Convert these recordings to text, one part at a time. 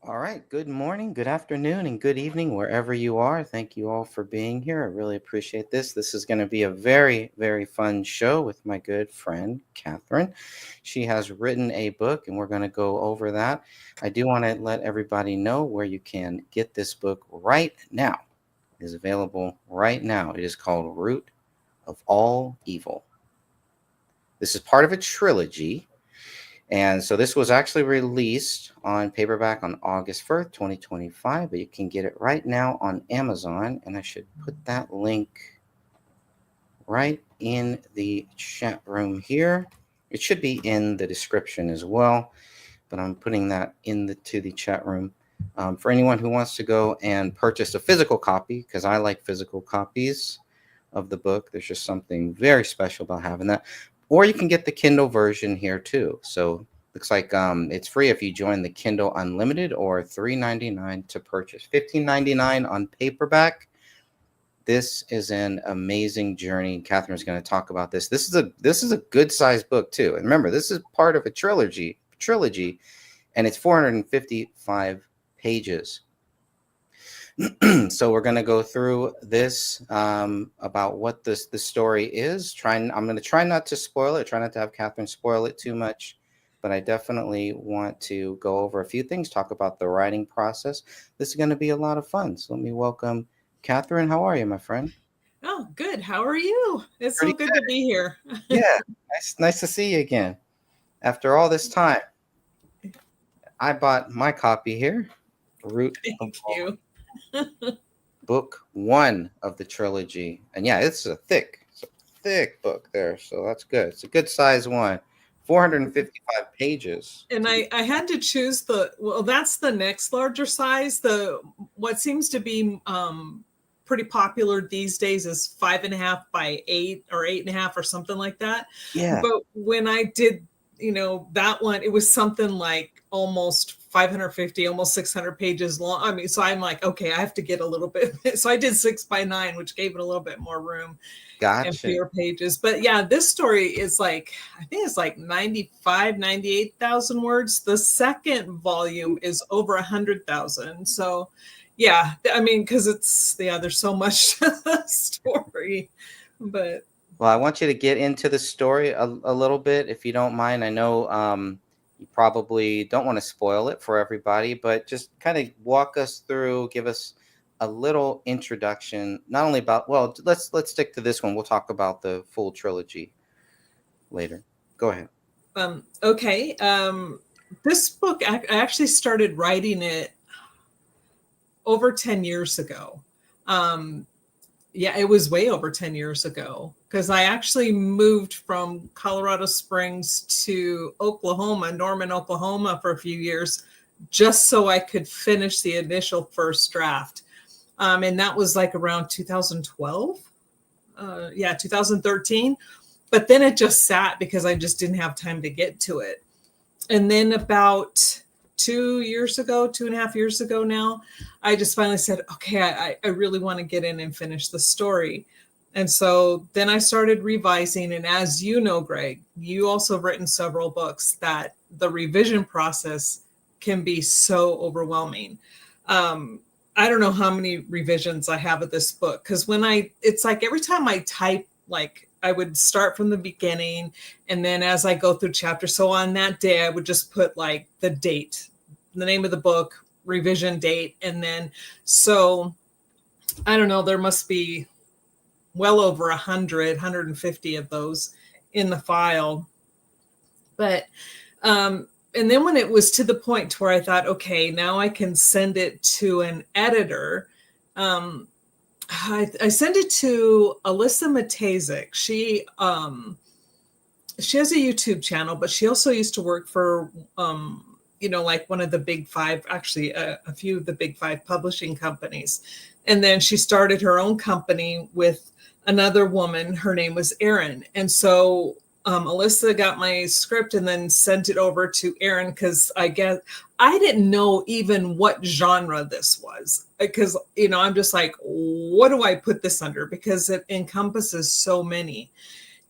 All right. Good morning, good afternoon, and good evening, wherever you are. Thank you all for being here. I really appreciate this. This is going to be a very, very fun show with my good friend, Catherine. She has written a book, and we're going to go over that. I do want to let everybody know where you can get this book right now. It is available right now. It is called Root of All Evil. This is part of a trilogy. And so this was actually released on paperback on August 1st, 2025, but you can get it right now on Amazon. And I should put that link right in the chat room here. It should be in the description as well, but I'm putting that to the chat room. For anyone who wants to go and purchase a physical copy, because I like physical copies of the book. There's just something very special about having that. Or you can get the Kindle version here too. So looks like it's free if you join the Kindle Unlimited, or $3.99 to purchase. $15.99 on paperback. This is an amazing journey. Catherine's going to talk about this. This is a good sized book too. And remember, this is part of a trilogy, and it's 455 pages. So we're going to go through this about what the story is. I'm going to try not to spoil it. Try not to have Catherine spoil it too much, but I definitely want to go over a few things, talk about the writing process. This is going to be a lot of fun. So let me welcome Catherine. How are you, my friend? Oh, good. How are you? It's Pretty so good to be here. Yeah, nice to see you again. After all this time, I bought my copy here, Root of Thank you. Book 1 of the trilogy. And yeah, it's a thick book there. So that's good. It's a good size one. 455 pages. And I had to choose that's the next larger size. What seems to be pretty popular these days is 5.5 by 8 or 8.5 or something like that. Yeah. But when I did, that one, it was something like almost 550, almost 600 pages long. I mean, so I'm like, okay, I have to get a little bit. So I did 6 by 9, which gave it a little bit more room. Gotcha. And fewer pages. But yeah, this story is I think it's like 98,000 words. The second volume is over 100,000. So yeah, I mean, because there's so much to the story. But well, I want you to get into the story a little bit, if you don't mind. I know you probably don't want to spoil it for everybody, but just kind of walk us through, give us a little introduction, not only about, well, let's stick to this one. We'll talk about the full trilogy later. Go ahead. Okay. This book, I actually started writing it over 10 years ago. Yeah, it was way over 10 years ago, because I actually moved from Colorado Springs to Norman, Oklahoma for a few years, just so I could finish the initial first draft. And that was like around 2012. 2013. But then it just sat because I just didn't have time to get to it. And then about 2.5 years ago now, I just finally said, okay, I really want to get in and finish the story. And so then I started revising. And as you know, Greg, you also have written several books that the revision process can be so overwhelming. I don't know how many revisions I have of this book, because it's like every time I type, like I would start from the beginning, and then as I go through chapters, so on that day I would just put like the date, the name of the book, revision date, and then so I don't know, there must be well over 150 of those in the file. But and then when it was to the point to where I thought, okay, now I can send it to an editor, I sent it to Alyssa Matazik. She has a YouTube channel, but she also used to work for, like one of the big five, actually a few of the big five publishing companies. And then she started her own company with another woman. Her name was Erin. And so Alyssa got my script and then sent it over to Erin, because I didn't know even what genre this was, because, I'm just like, what do I put this under? Because it encompasses so many.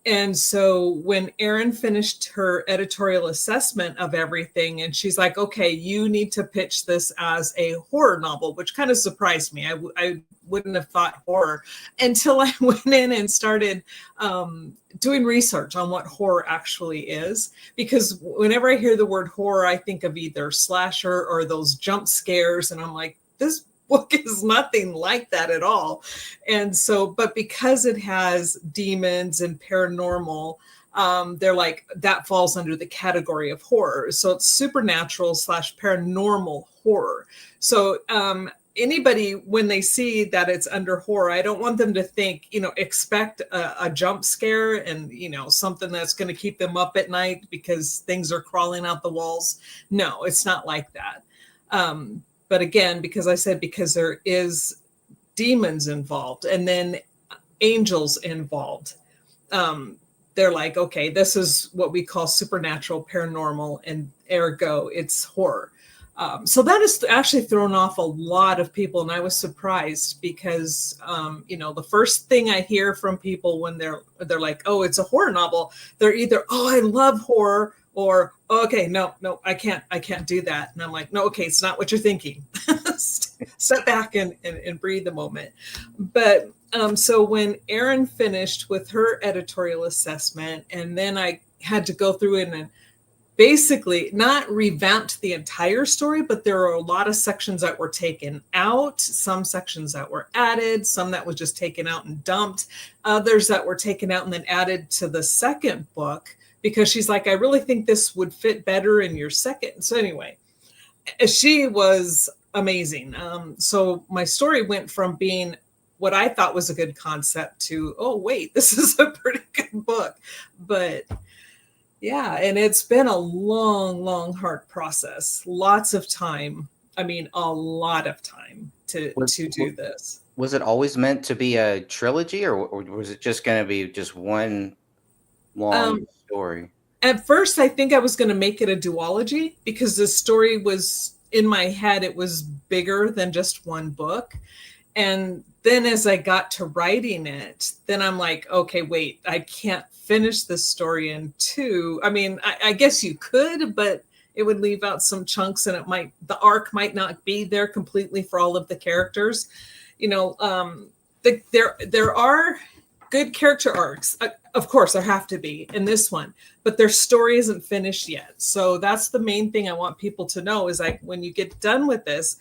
And so when Erin finished her editorial assessment of everything, and she's like, okay, you need to pitch this as a horror novel, which kind of surprised me. I wouldn't have thought horror until I went in and started doing research on what horror actually is. Because whenever I hear the word horror, I think of either slasher or those jump scares. And I'm like, this book is nothing like that at all. And so, but because it has demons and paranormal, they're like, that falls under the category of horror. So it's supernatural / paranormal horror. So anybody, when they see that it's under horror, I don't want them to think, expect a jump scare and, something that's going to keep them up at night because things are crawling out the walls. No, it's not like that. But again, because there is demons involved and then angels involved. They're like, okay, this is what we call supernatural, paranormal, and ergo it's horror. So that has actually thrown off a lot of people. And I was surprised because, the first thing I hear from people when they're like, oh, it's a horror novel, they're either, oh, I love horror, or, oh, okay, no, I can't do that. And I'm like, no, okay, it's not what you're thinking. Step back and breathe a moment. But so when Erin finished with her editorial assessment, and then I had to go through it and basically not revamped the entire story, but there are a lot of sections that were taken out, some sections that were added, some that was just taken out and dumped, others that were taken out and then added to the second book, because she's like, I really think this would fit better in your second. So anyway, she was amazing. So my story went from being what I thought was a good concept to, oh, wait, this is a pretty good book. But yeah, and it's been a long, hard process. Lots of time. I mean, a lot of time to do this. Was it always meant to be a trilogy, or was it just going to be just one long story? At first, I think I was going to make it a duology because the story was in my head. It was bigger than just one book. And then as I got to writing it, then I'm like, okay, wait, I can't finish this story in two. I mean, I guess you could, but it would leave out some chunks and the arc might not be there completely for all of the characters. There are good character arcs. Of course, there have to be in this one, but their story isn't finished yet. So that's the main thing I want people to know is like, when you get done with this,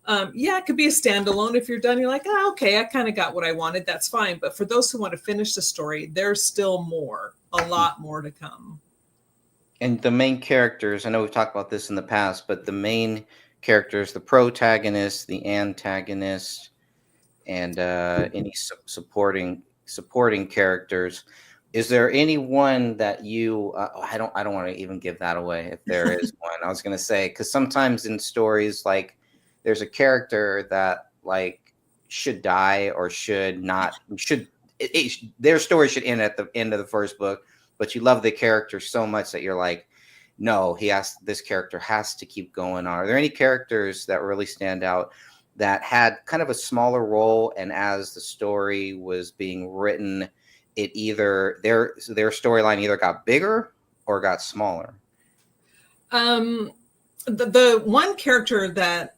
it could be a standalone. If you're done, you're like, oh, okay, I kind of got what I wanted. That's fine. But for those who want to finish the story, there's still a lot more to come. And the main characters, I know we've talked about this in the past, but the main characters, the protagonist, the antagonist, and any supporting characters, is there anyone that you I don't want to even give that away if there is one. I was going to say, because sometimes in stories, like, there's a character that like should die or should not, their story should end at the end of the first book, but you love the character so much that you're like, no, this character has to keep going on. Are there any characters that really stand out that had kind of a smaller role, and as the story was being written, it either their storyline either got bigger or got smaller? The one character that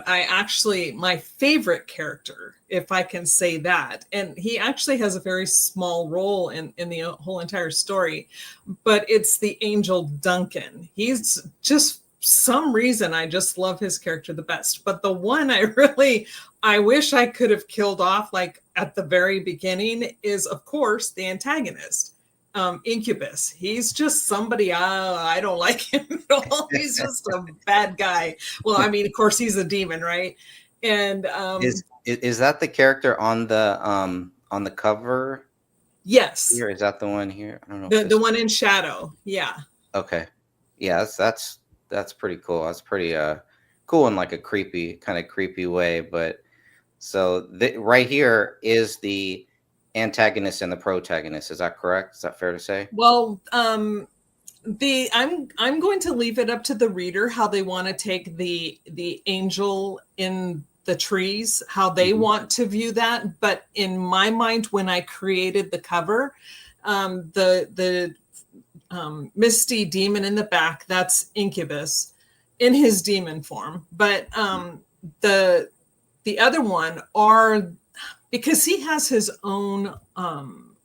I actually, my favorite character, if I can say that, and he actually has a very small role in the whole entire story, but it's the angel Duncan. He's just, some reason I just love his character the best. But the one I wish I could have killed off like at the very beginning is, of course, the antagonist. Incubus. He's just somebody, I don't like him at all. He's just a bad guy. Well, I mean, of course, he's a demon, right? And is that the character on the cover? Yes. Here, is that the one here? I don't know. The one in shadow. Yeah. Okay. Yeah, that's pretty cool. That's pretty cool in like a kind of creepy way. But so right here is the antagonist and the protagonist. Is that correct? Is that fair to say? Well, I'm going to leave it up to the reader how they want to take the angel in the trees, how they want to view that. But in my mind, when I created the cover, The misty demon in the back, that's Incubus in his demon form. But the other one are, because he has his own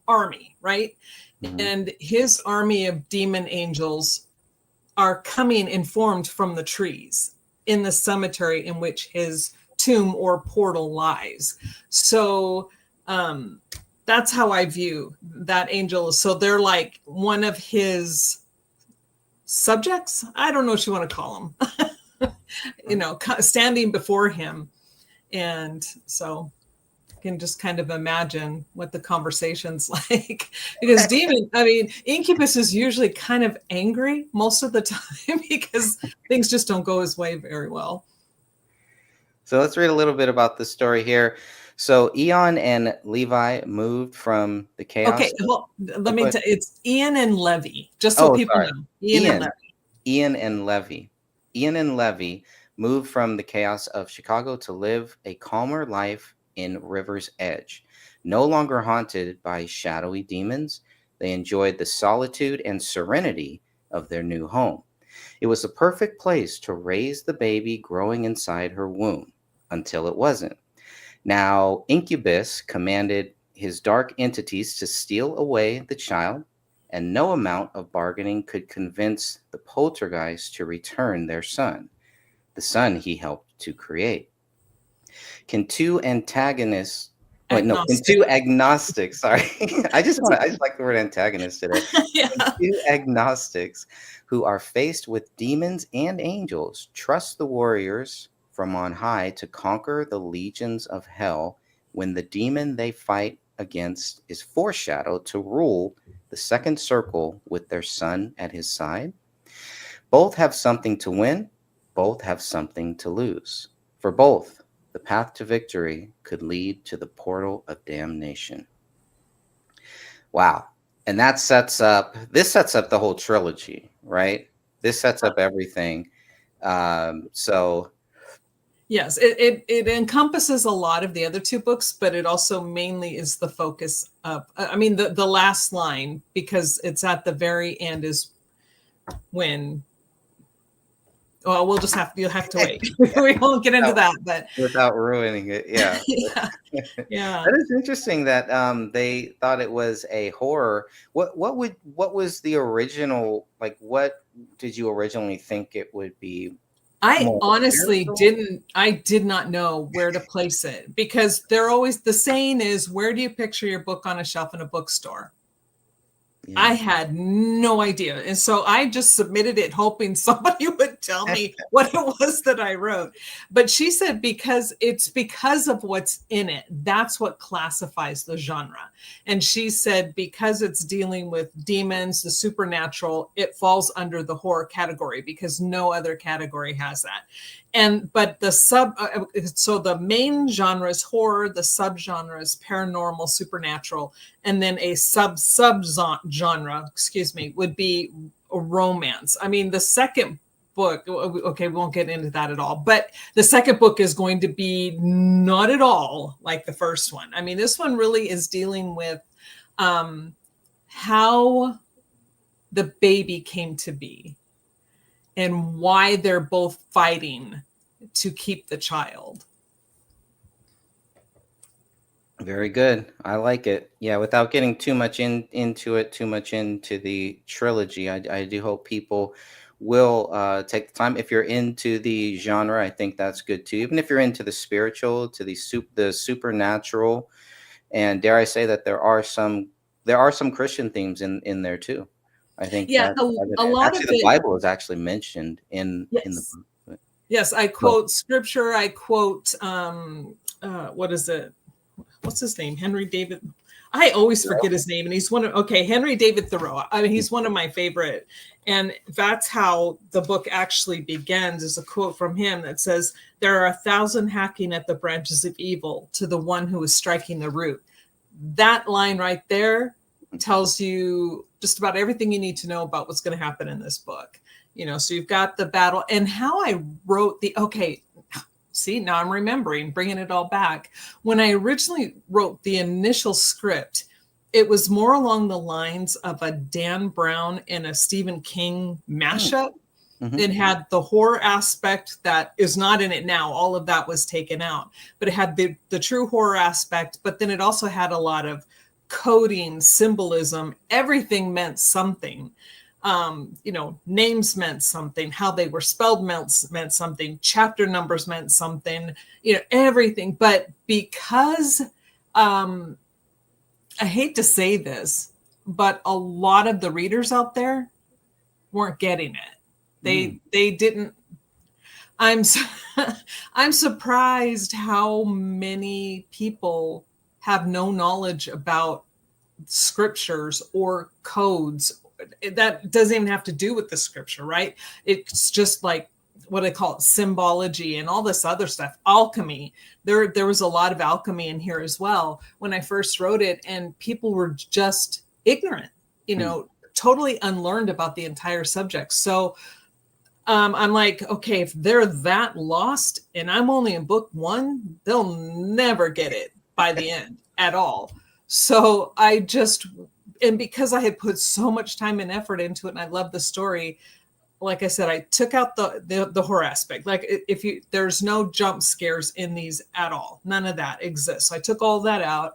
army, right? Mhm. And his army of demon angels are coming informed from the trees in the cemetery in which his tomb or portal lies. So that's how I view that angel. So they're like one of his subjects. I don't know what you want to call them. Standing before him. And so I can just kind of imagine what the conversation's like. Because Incubus is usually kind of angry most of the time because things just don't go his way very well. So let's read a little bit about the story here. So Eon and Levi moved from the chaos. Okay, well, let me But tell you, it's Eon and Levy, just so oh, people sorry, know. Eon and Ian, Levy. Ian and Levy. Ian and Levy moved from the chaos of Chicago to live a calmer life in River's Edge. No longer haunted by shadowy demons, they enjoyed the solitude and serenity of their new home. It was the perfect place to raise the baby growing inside her womb until it wasn't. Now, Incubus commanded his dark entities to steal away the child, and no amount of bargaining could convince the poltergeist to return their son, the son he helped to create. Can two antagonists, wait, no, can Agnostic. two agnostics, sorry, I just like the word antagonist today. Yeah. Can two agnostics who are faced with demons and angels trust the warriors from on high to conquer the legions of hell when the demon they fight against is foreshadowed to rule the second circle with their son at his side? Both have something to win, both have something to lose. For both, the path to victory could lead to the portal of damnation. Wow. And this sets up the whole trilogy, right? This sets up everything. So Yes, it encompasses a lot of the other two books, but it also mainly is the focus of, the last line, because it's at the very end is when, well, you'll have to wait. We won't get into that, but without ruining it, yeah. yeah, yeah. That is interesting that they thought it was a horror. What was the original, like, what did you originally think it would be? I More honestly spiritual? I did not know where to place it, because they're always, the saying is, where do you picture your book on a shelf in a bookstore? I Yeah. had no idea. And so I just submitted it hoping somebody would tell me what it was that I wrote. But she said, because of what's in it. That's what classifies the genre. And she said, because it's dealing with demons, the supernatural, it falls under the horror category because no other category has that. But so the main genre is horror, the subgenre is paranormal, supernatural, and then a sub genre, would be a romance. I mean, the second book, okay, we won't get into that at all, but the second book is going to be not at all like the first one. I mean, this one really is dealing with how the baby came to be and why they're both fighting to keep the child. Very good. I like it. Yeah, without getting too much into the trilogy, I do hope people will take the time. If you're into the genre, I think that's good too. Even if you're into the spiritual, to the supernatural, and dare I say that there are some Christian themes in there too. I think Yeah, that's a evident. lot of Actually, the it. Bible is actually mentioned in the Yes. book. Yes, I But, quote scripture. I quote, what is it? What's his name? Henry David. I always forget his name, and he's Henry David Thoreau. I mean, he's one of my favorite, and that's how the book actually begins. Is a quote from him that says, "There are 1,000 hacking at the branches of evil to the one who is striking the root." That line right there tells you just about everything you need to know about what's going to happen in this book. So you've got the battle, and how I wrote see, now I'm remembering, bringing it all back. When I originally wrote the initial script, it was more along the lines of a Dan Brown and a Stephen King mashup. Mm-hmm. It had the horror aspect that is not in it now. All of that was taken out, but it had the true horror aspect. But then it also had a lot of coding, symbolism. Everything meant something. Names meant something. How they were spelled meant something. Chapter numbers meant something. Everything. But because I hate to say this, but a lot of the readers out there weren't getting it. They didn't. I'm surprised how many people have no knowledge about scriptures or codes. That doesn't even have to do with the scripture, right? It's just like what I call it, symbology and all this other stuff. Alchemy. There was a lot of alchemy in here as well when I first wrote it, and people were just ignorant, totally unlearned about the entire subject. So I'm like, okay, if they're that lost and I'm only in book 1, they'll never get it by the end at all. So and because I had put so much time and effort into it and I love the story, like I said, I took out the horror aspect. Like there's no jump scares in these at all. None of that exists. So I took all that out.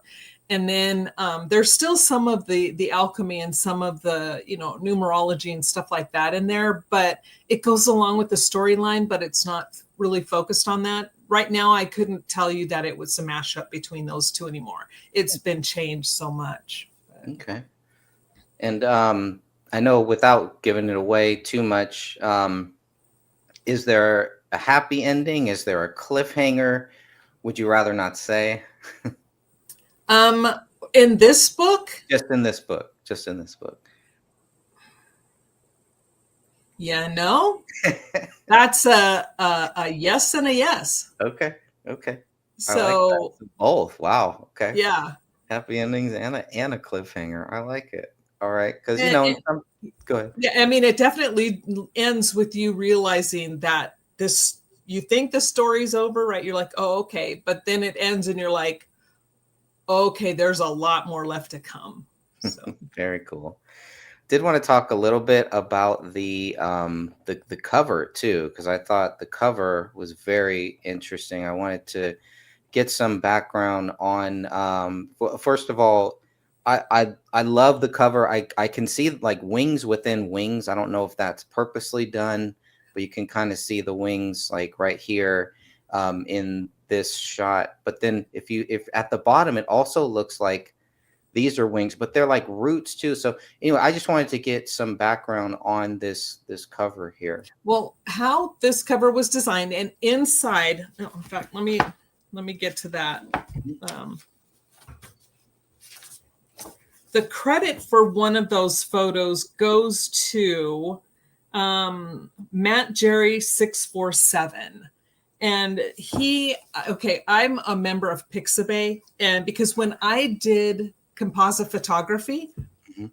And then there's still some of the alchemy and some of the, numerology and stuff like that in there, but it goes along with the storyline, but it's not really focused on that. Right now, I couldn't tell you that it was a mashup between those two anymore. It's been changed so much. Okay. And I know without giving it away too much, is there a happy ending? Is there a cliffhanger? Would you rather not say? In this book? Just in this book. Yeah, no. That's a yes and a yes. Okay. So like both. Wow. Okay. Yeah. Happy endings and a cliffhanger. I like it. All right. Because go ahead. Yeah, I mean, it definitely ends with you realizing that you think the story's over, right? You're like, oh, okay. But then it ends and you're like, okay, there's a lot more left to come. So Very cool. Did want to talk a little bit about the cover too, because I thought the cover was very interesting. I wanted to get some background on. First of all, I love the cover. I can see like wings within wings. I don't know if that's purposely done, but you can kind of see the wings like right here in this shot. But then if at the bottom, it also looks like these are wings, but they're like roots too. So anyway, I just wanted to get some background on this cover here. Well, how this cover was designed, and inside, in fact, let me get to that. The credit for one of those photos goes to Matt Jerry 647. And I'm a member of Pixabay. And because when I did composite photography,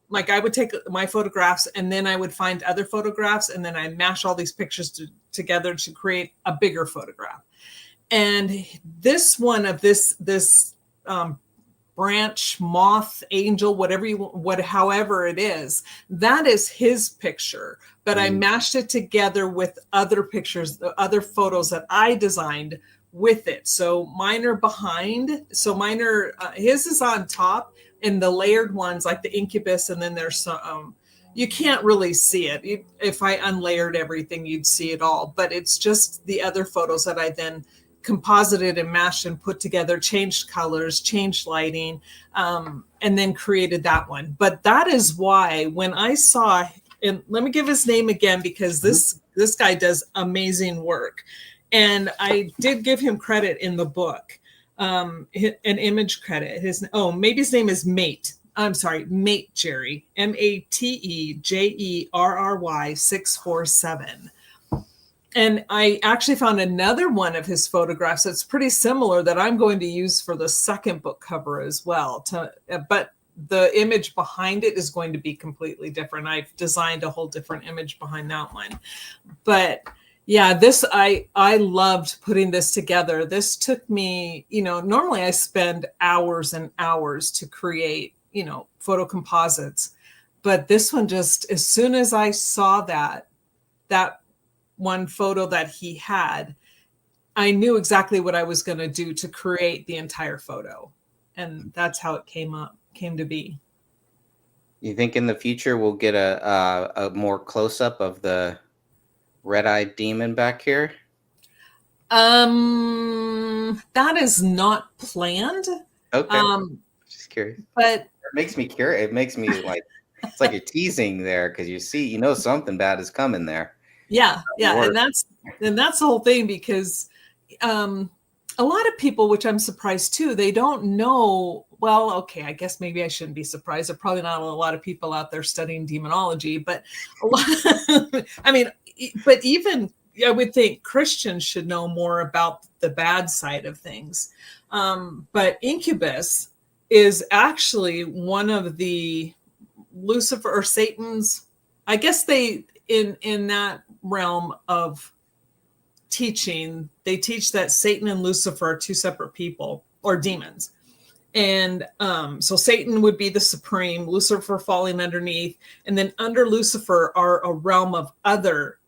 like I would take my photographs and then I would find other photographs and then I mash all these pictures together to create a bigger photograph. And this one of this branch, moth, angel, however it is, that is his picture. But I mashed it together with other pictures, the other photos that I designed with it. So mine are behind. So his is on top, and the layered ones like the Incubus, and then there's some, you can't really see it. If I unlayered everything, you'd see it all. But it's just the other photos that I then composited and mashed and put together, changed colors, changed lighting, and then created that one. But that is why when I saw, and let me give his name again, because this guy does amazing work. And I did give him credit in the book, an image credit. Maybe his name is Mate. I'm sorry, Mate Jerry, MateJerry 647. And I actually found another one of his photographs that's pretty similar that I'm going to use for the second book cover as well. But the image behind it is going to be completely different. I've designed a whole different image behind that one. But yeah, I loved putting this together. This took me, normally I spend hours and hours to create photo composites. But this one, just as soon as I saw that one photo that he had, I knew exactly what I was going to do to create the entire photo. And that's how it came to be. You think in the future we'll get a more close up of the red-eyed demon back here? That is not planned. Okay. Just curious. But It makes me curious. It makes me like, it's like you're teasing there because you know something bad is coming there. Yeah. And that's the whole thing, because a lot of people, which I'm surprised too, they don't know. Well, okay, I guess maybe I shouldn't be surprised. There are probably not a lot of people out there studying demonology, but a lot, I mean, but even I would think Christians should know more about the bad side of things. But Incubus is actually one of the Lucifer or Satan's, I guess they, in that realm of teaching, they teach that Satan and Lucifer are two separate people or demons. And so Satan would be the supreme, Lucifer falling underneath. And then under Lucifer are a realm of other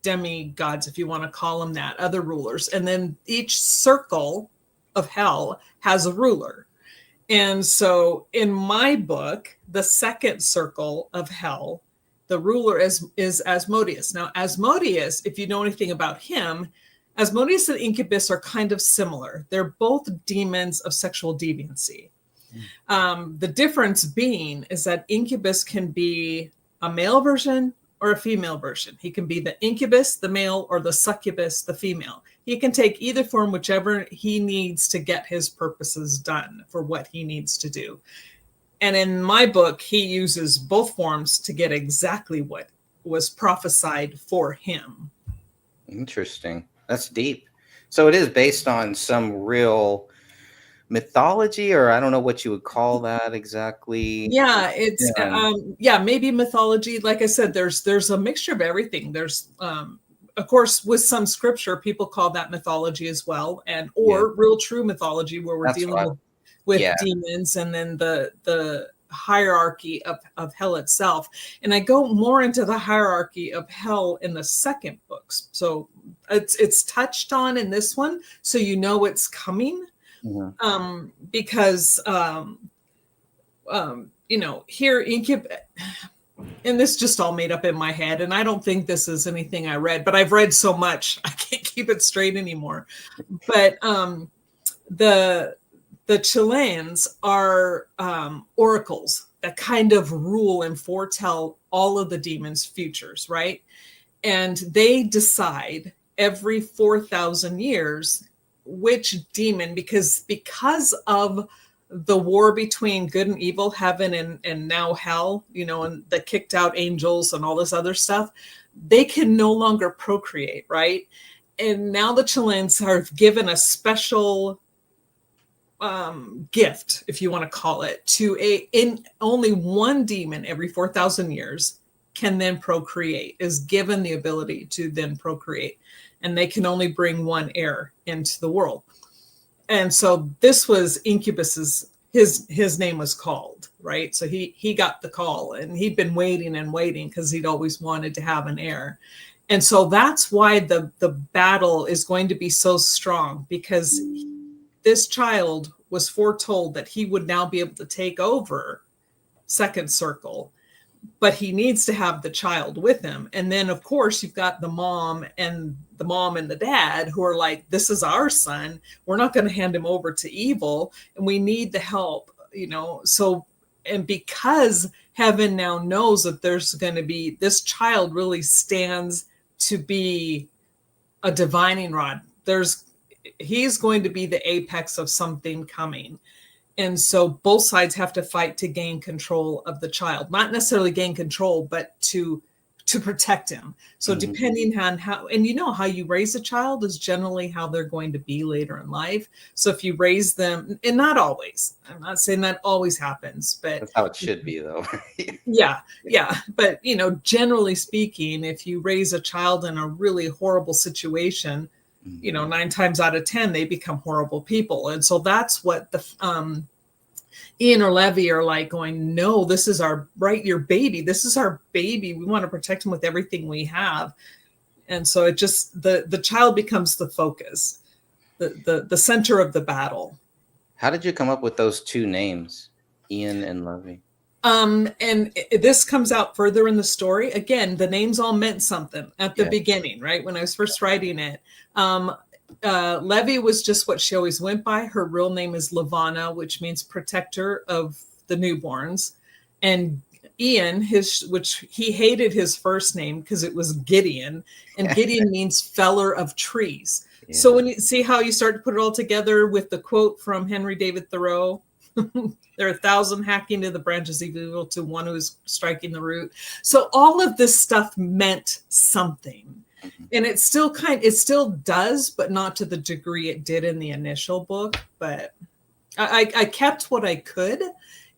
demigods, if you want to call them that, other rulers. And then each circle of hell has a ruler. And so in my book, the second circle of hell, the ruler is Asmodeus. Now, Asmodeus, if you know anything about him, Asmodeus and Incubus are kind of similar. They're both demons of sexual deviancy. The difference being is that Incubus can be a male version or a female version. He can be the incubus, the male, or the succubus, the female. He can take either form, whichever he needs to get his purposes done for what he needs to do. And in my book, he uses both forms to get exactly what was prophesied for him. Interesting. That's deep. So it is based on some real mythology, or I don't know what you would call that exactly. Yeah, it's maybe mythology. Like I said, there's a mixture of everything. There's of course, with some scripture, people call that mythology as well, or real true mythology, where we're dealing with demons, and then the hierarchy of hell itself. And I go more into the hierarchy of hell in the second books. So it's touched on in this one, so you know it's coming. Mm-hmm. Because here Incubus, and this just all made up in my head, and I don't think this is anything I read, but I've read so much I can't keep it straight anymore. But the Chileans are oracles that kind of rule and foretell all of the demons' futures, right? And they decide every 4,000 years which demon, because of the war between good and evil, heaven and now hell, and the kicked out angels and all this other stuff, they can no longer procreate, right? And now the Chileans are given a special gift, if you want to call it, in only one demon every 4,000 years can then procreate, is given the ability to then procreate, and they can only bring one heir into the world. And so this was Incubus's, his name was called, right? So he got the call, and he'd been waiting and waiting because he'd always wanted to have an heir. And so that's why the battle is going to be so strong, because this child was foretold that he would now be able to take over second circle, but he needs to have the child with him. And then of course you've got the mom and the dad who are like, this is our son. We're not going to hand him over to evil, and we need the help, So, and because heaven now knows that there's going to be, this child really stands to be a divining rod. He's going to be the apex of something coming. And so both sides have to fight to gain control of the child, not necessarily gain control, but to protect him. So depending on how you raise a child is generally how they're going to be later in life. So if you raise them, and not always, I'm not saying that always happens, but that's how it should be though. Yeah. But, generally speaking, if you raise a child in a really horrible situation, 9 times out of 10, they become horrible people. And so that's what Ian or Levy are like going, no, this is our your baby. This is our baby. We want to protect him with everything we have. And so it just, the child becomes the focus, the center of the battle. How did you come up with those two names, Eon and Levy? And this comes out further in the story. Again, the names all meant something at the beginning, right? When I was first writing it. Levy was just what she always went by. Her real name is Lavana, which means protector of the newborns. And Ian, which he hated his first name because it was Gideon, and Gideon means feller of trees. Yeah. So when you see how you start to put it all together with the quote from Henry David Thoreau, there are 1,000 hacking to the branches of evil to one who is striking the root. So all of this stuff meant something. And it still does, but not to the degree it did in the initial book. But I kept what I could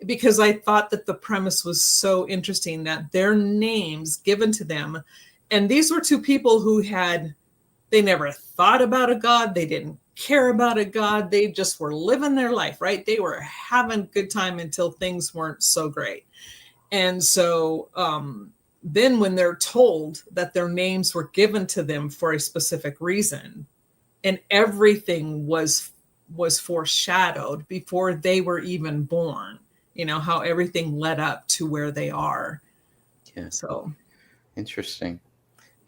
because I thought that the premise was so interesting, that their names given to them. And these were two people who they never thought about a God. They didn't care about a God. They just were living their life, right? They were having a good time until things weren't so great. And so then when they're told that their names were given to them for a specific reason, and everything was foreshadowed before they were even born, how everything led up to where they are. Yeah. So interesting.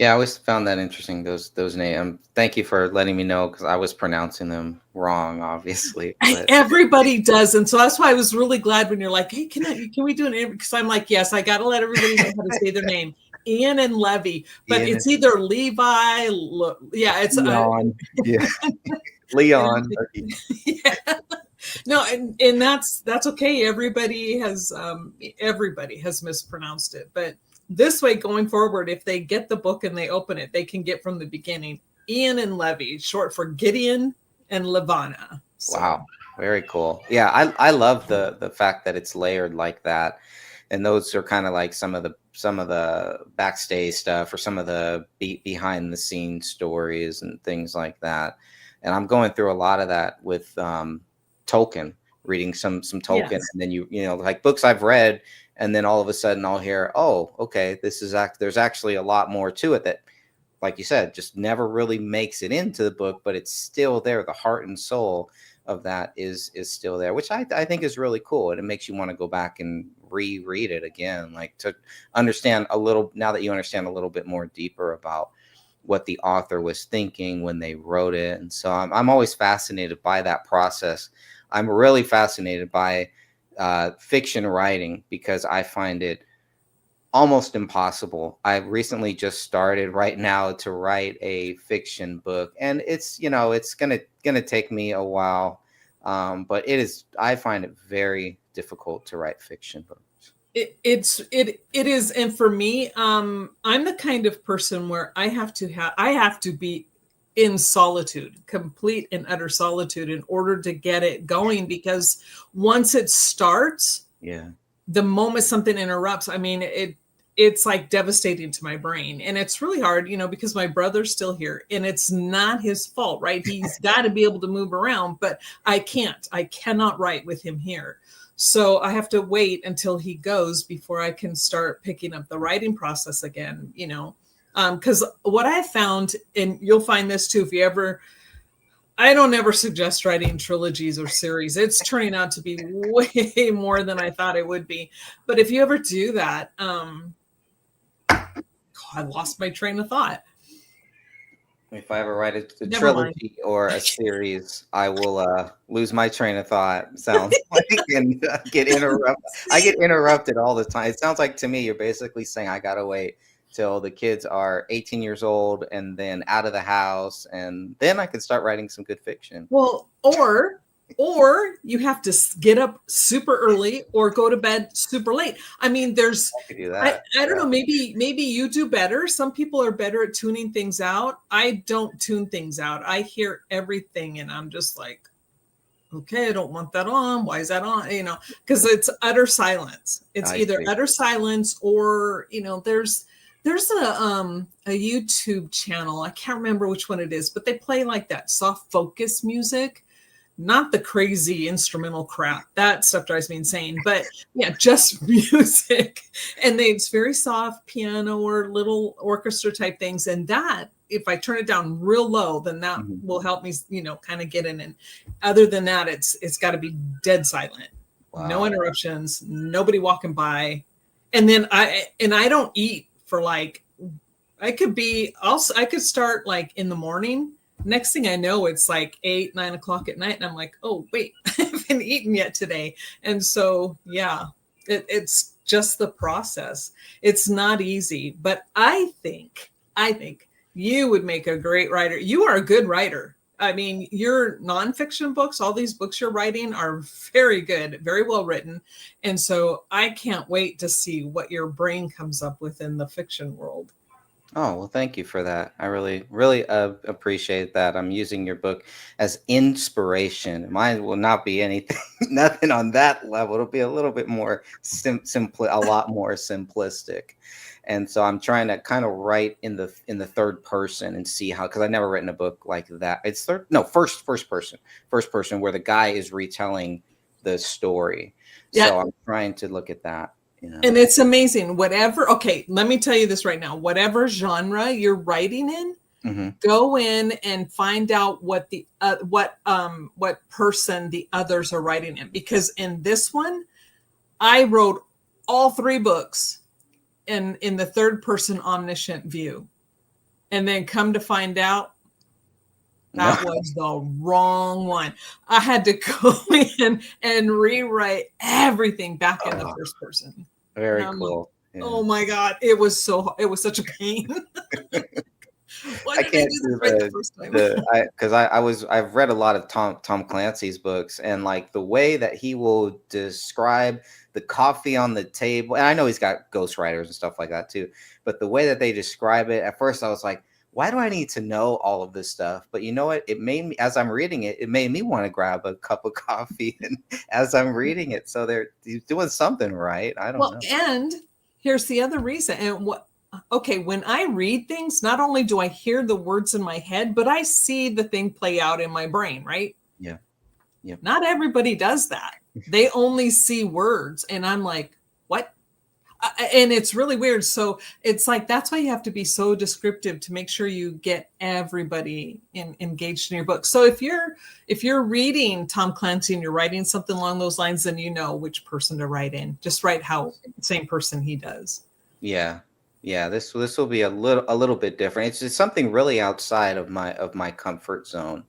Yeah, I always found that interesting, those names. Thank you for letting me know, because I was pronouncing them wrong, obviously. But everybody does. And so that's why I was really glad when you're like, hey, can we do an interview? Because I'm like, yes, I got to let everybody know how to say their name. Eon and Levy. But it's either Levi. It's Leon. Leon. Yeah. No, and that's okay. Everybody has mispronounced it. But this way, going forward, if they get the book and they open it, they can get from the beginning. Eon and Levy, short for Gideon and Lavana. So. Wow, very cool. Yeah, I love the fact that it's layered like that, and those are kind of like some of the backstage stuff, or some of the behind the scenes stories and things like that. And I'm going through a lot of that with Tolkien, reading some Tolkien, yes. And then you know like books I've read. And then all of a sudden I'll hear, oh, okay, there's actually a lot more to it that, like you said, just never really makes it into the book, but it's still there. The heart and soul of that is still there, which I think is really cool. And it makes you want to go back and reread it again, like to understand now that you understand a little bit more deeper about what the author was thinking when they wrote it. And so I'm always fascinated by that process. I'm really fascinated by fiction writing, because I find it almost impossible. I've recently just started right now to write a fiction book, and it's gonna take me a while, but I find it very difficult to write fiction books. It is, and for me, I'm the kind of person where I have to be in solitude, complete and utter solitude, in order to get it going, because once it starts, the moment something interrupts, I mean, it's like devastating to my brain. And it's really hard, because my brother's still here, and it's not his fault, right? He's got to be able to move around, but I cannot write with him here. So I have to wait until he goes before I can start picking up the writing process again, because what I found, and you'll find this too, I don't ever suggest writing trilogies or series. It's turning out to be way more than I thought it would be. But if you ever do that, I lost my train of thought. If I ever write a trilogy or a series, I will lose my train of thought. Sounds like, and get interrupted. I get interrupted all the time. It sounds like to me you're basically saying I gotta wait till the kids are 18 years old and then out of the house, and then I can start writing some good fiction. Well, or you have to get up super early or go to bed super late. I mean, I don't know, maybe you do better. Some people are better at tuning things out. I don't tune things out. I hear everything and I'm just like, okay, I don't want that on. Why is that on? Because it's utter silence. It's either utter silence or, there's a YouTube channel. I can't remember which one it is, but they play like that soft focus music not the crazy instrumental crap. That stuff drives me insane. But yeah, just music. And it's very soft piano or little orchestra type things. And that, if I turn it down real low, then that will help me, kind of get in. And other than that, it's got to be dead silent. Wow. No interruptions, nobody walking by. And then I don't eat for like, I could start like in the morning. Next thing I know, it's like 8, 9 o'clock at night. And I'm like, oh, wait, I haven't eaten yet today. And so, yeah, it's just the process. It's not easy, but I think you would make a great writer. You are a good writer. I mean, your nonfiction books, all these books you're writing are very good, very well written. And so I can't wait to see what your brain comes up with in the fiction world. Oh, well, thank you for that. I really, really appreciate that. I'm using your book as inspiration. Mine will not be anything, nothing on that level. It'll be a little bit more a lot more simplistic. And so I'm trying to kind of write in the third person and see how, because I've never written a book like that. It's first person where the guy is retelling the story. Yeah. So I'm trying to look at that. And it's amazing. Okay, let me tell you this right now. Whatever genre you're writing in, go in and find out what person the others are writing in. Because in this one, I wrote all 3 books in the third person omniscient view. And then come to find out, that was the wrong one. I had to go in and rewrite everything back in the first person. Very cool. Like, oh my God. It was such a pain. I can't do the first time? Because I've read a lot of Tom Clancy's books, and like the way that he will describe the coffee on the table, and I know he's got ghostwriters and stuff like that too, but the way that they describe it, at first I was like, why do I need to know all of this stuff? But you know what? It made me, as I'm reading it, it made me want to grab a cup of coffee and as I'm reading it. So they're doing something right. I don't know. And here's the other reason. And when I read things, not only do I hear the words in my head, but I see the thing play out in my brain, right? Yeah. Yeah. Not everybody does that. They only see words. And I'm like, what? And it's really weird. So it's like, that's why you have to be so descriptive to make sure you get everybody engaged in your book. So if you're reading Tom Clancy and you're writing something along those lines, then you know which person to write in. Just write how same person he does. Yeah. Yeah. This will be a little bit different. It's just something really outside of my comfort zone,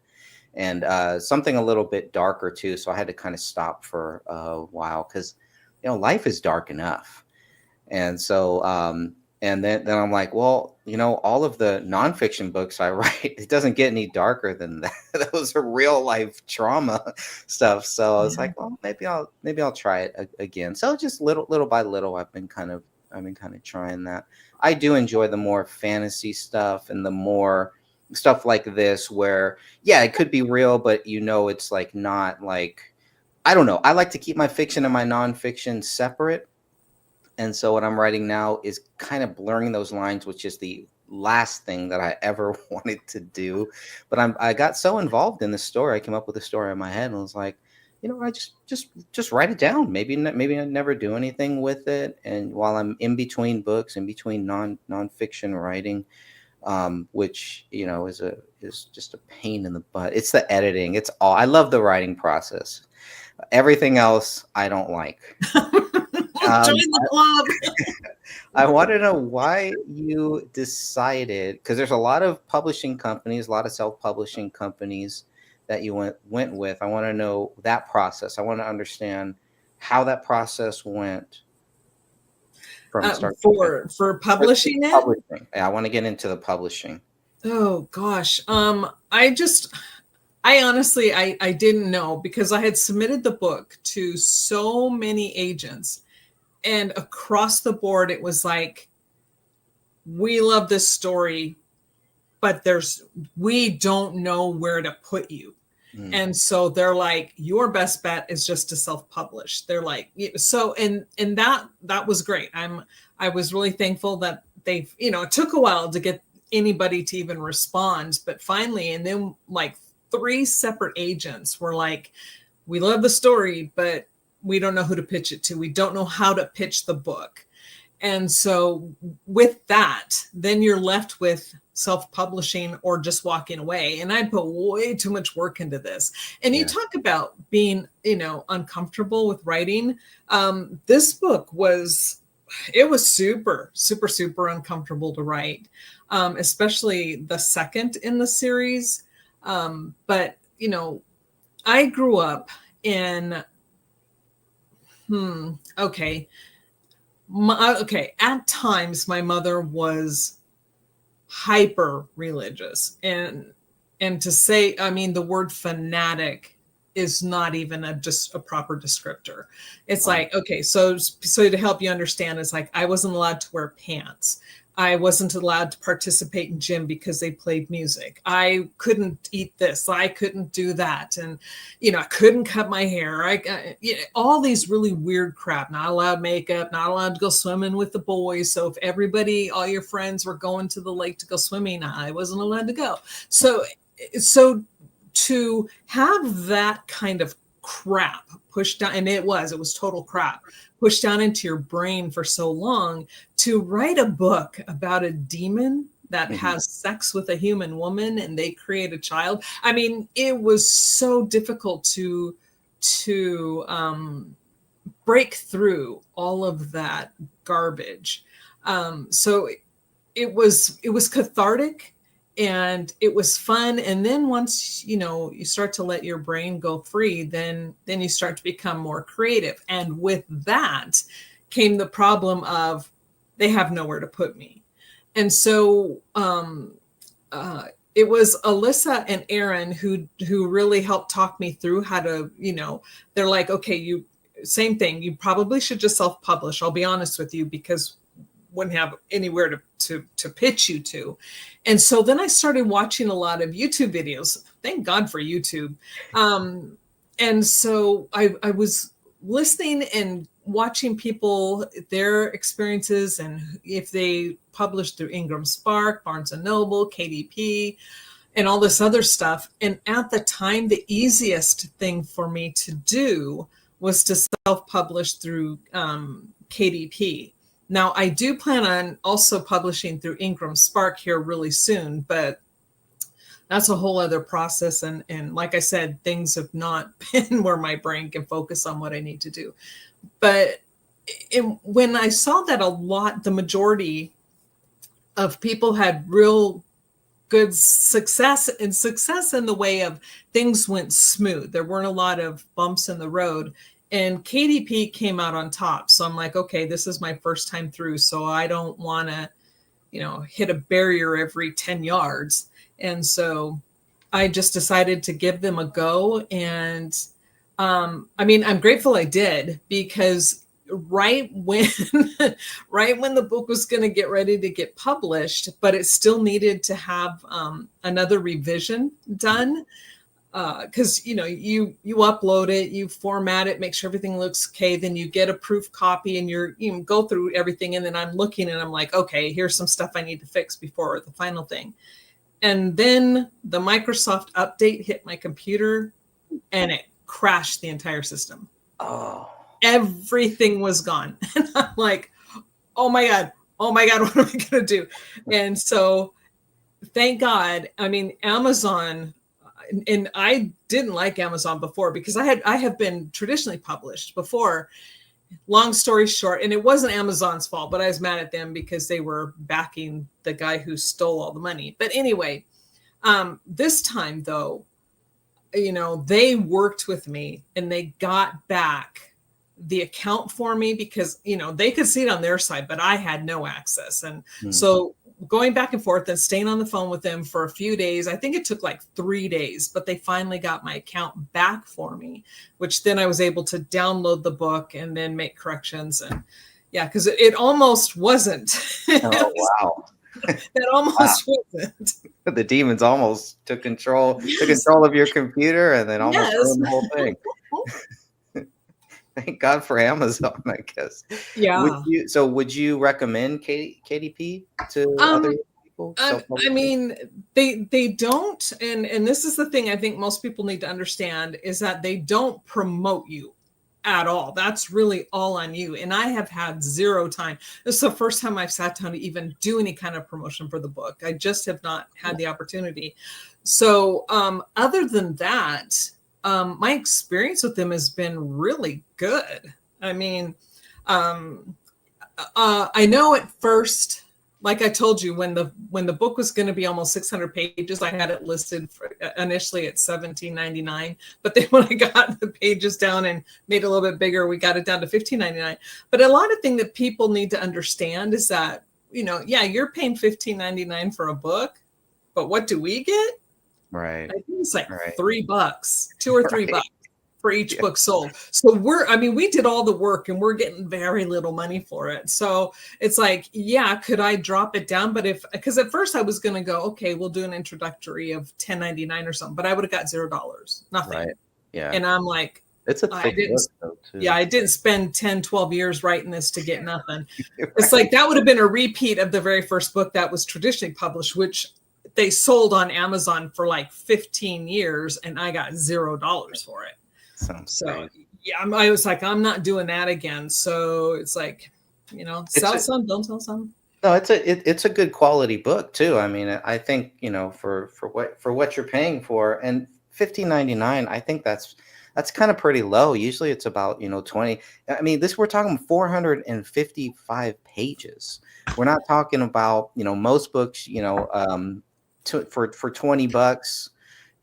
and something a little bit darker too. So I had to kind of stop for a while because, life is dark enough. And so, and then I'm like, well, all of the nonfiction books I write, it doesn't get any darker than that. Those are real life trauma stuff. So I was like, well, maybe I'll try it again. So just little by little, I've been kind of trying that. I do enjoy the more fantasy stuff and the more stuff like this, where, yeah, it could be real, but it's like not like, I don't know. I like to keep my fiction and my nonfiction separate. And so what I'm writing now is kind of blurring those lines, which is the last thing that I ever wanted to do. But I got so involved in the story. I came up with a story in my head and was like, I just write it down. Maybe I never do anything with it. And while I'm in between books, in between nonfiction writing, which is just a pain in the butt. It's the editing. It's all. I love the writing process. Everything else I don't like. Join the club. I want to know why you decided, because there's a lot of publishing companies, a lot of self-publishing companies that you went with. I want to know that process. I want to understand how that process went from start for publishing it. Publishing. Yeah, I want to get into the publishing. Oh gosh. I honestly, I didn't know, because I had submitted the book to so many agents, and across the board, it was like, we love this story, but we don't know where to put you. And so they're like, your best bet is just to self-publish. They're like, so, and that was great. I was really thankful that it took a while to get anybody to even respond, but finally, and then like 3 separate agents were like, we love the story, but we don't know who to pitch it to. We don't know how to pitch the book. And so with that, then you're left with self-publishing or just walking away. And I put way too much work into this. And you talk about being, uncomfortable with writing. This book was super, super, super uncomfortable to write, especially the second in the series. But, I grew up in, at times my mother was hyper religious, and to say, the word fanatic is not even just a proper descriptor. It's like, okay, so to help you understand, it's like I wasn't allowed to wear pants. I wasn't allowed to participate in gym because they played music. I couldn't eat this. I couldn't do that. And, I couldn't cut my hair. All these really weird crap. Not allowed makeup, not allowed to go swimming with the boys. So if all your friends were going to the lake to go swimming, I wasn't allowed to go. So to have that kind of crap pushed down, and it was total crap, pushed down into your brain for so long, to write a book about a demon that has sex with a human woman and they create a child. It was so difficult to break through all of that garbage. So it was cathartic. And it was fun. And then once, you start to let your brain go free, then you start to become more creative. And with that came the problem of they have nowhere to put me. And so it was Alyssa and Aaron who really helped talk me through how to, they're like, okay, same thing. You probably should just self-publish. I'll be honest with you, because wouldn't have anywhere to pitch you to. And so then I started watching a lot of YouTube videos. Thank God for YouTube. And so I was listening and watching people, their experiences, and if they published through Ingram Spark, Barnes and Noble, KDP, and all this other stuff. And at the time, the easiest thing for me to do was to self-publish through KDP. Now, I do plan on also publishing through Ingram Spark here really soon, but that's a whole other process. And like I said, things have not been where my brain can focus on what I need to do. But when I saw that the majority of people had real good success in the way of things went smooth. There weren't a lot of bumps in the road. And KDP came out on top. So I'm like, okay, this is my first time through. So I don't want to, hit a barrier every 10 yards. And so I just decided to give them a go. And I'm grateful I did, because right when the book was going to get ready to get published, but it still needed to have another revision done. Because you upload it, you format it, make sure everything looks okay, then you get a proof copy, and you go through everything, and then I'm looking and I'm like, okay, here's some stuff I need to fix before the final thing. And then the Microsoft update hit my computer and it crashed the entire system. Oh, everything was gone. And I'm like, oh my God, what am I gonna do? And so thank God, Amazon. And I didn't like Amazon before, because I have been traditionally published before. Long story short, and it wasn't Amazon's fault, but I was mad at them because they were backing the guy who stole all the money. But anyway, this time though, they worked with me and they got back the account for me, because, they could see it on their side, but I had no access. And so going back and forth and staying on the phone with them for a few days, I think it took like 3 days, but they finally got my account back for me, which then I was able to download the book and then make corrections. And yeah, because it almost wasn't. Oh, wow. It almost wasn't. The demons almost took control of your computer, and then almost ruined the whole thing. Thank God for Amazon, I guess. Yeah. Would you recommend KDP to other people? people I self-publishing? mean, they don't, and this is the thing I think most people need to understand is that they don't promote you at all. That's really all on you. And I have had zero time. This is the first time I've sat down to even do any kind of promotion for the book. I just have not had the opportunity. So, other than that, my experience with them has been really good. I mean, I know at first, like I told you, when the book was going to be almost 600 pages, I had it listed for, initially at $17.99. But then when I got the pages down and made it a little bit bigger, we got it down to $15.99. But a lot of thing that people need to understand is that, yeah, you're paying $15.99 for a book, but what do we get? Right. I think it's like Right. $3, $2 or $3 Right. for each Yeah. book sold. So we did all the work and we're getting very little money for it. So it's like, yeah, could I drop it down? But because at first I was going to go, okay, we'll do an introductory of $10.99 or something, but I would have got $0, nothing. Right. Yeah. And I'm like, It's a I thick didn't, book though, too. yeah, I didn't spend 10, 12 years writing this to get nothing. Right. It's like, that would have been a repeat of the very first book that was traditionally published, which they sold on Amazon for like 15 years and I got $0 for it. Sounds great. Yeah, I was like, I'm not doing that again. So it's like, sell some, don't sell some. No, it's a good quality book too. I mean, I think for what you're paying for, and $15.99, I think that's kind of pretty low. Usually it's about 20. I mean, we're talking 455 pages. We're not talking about most books for $20.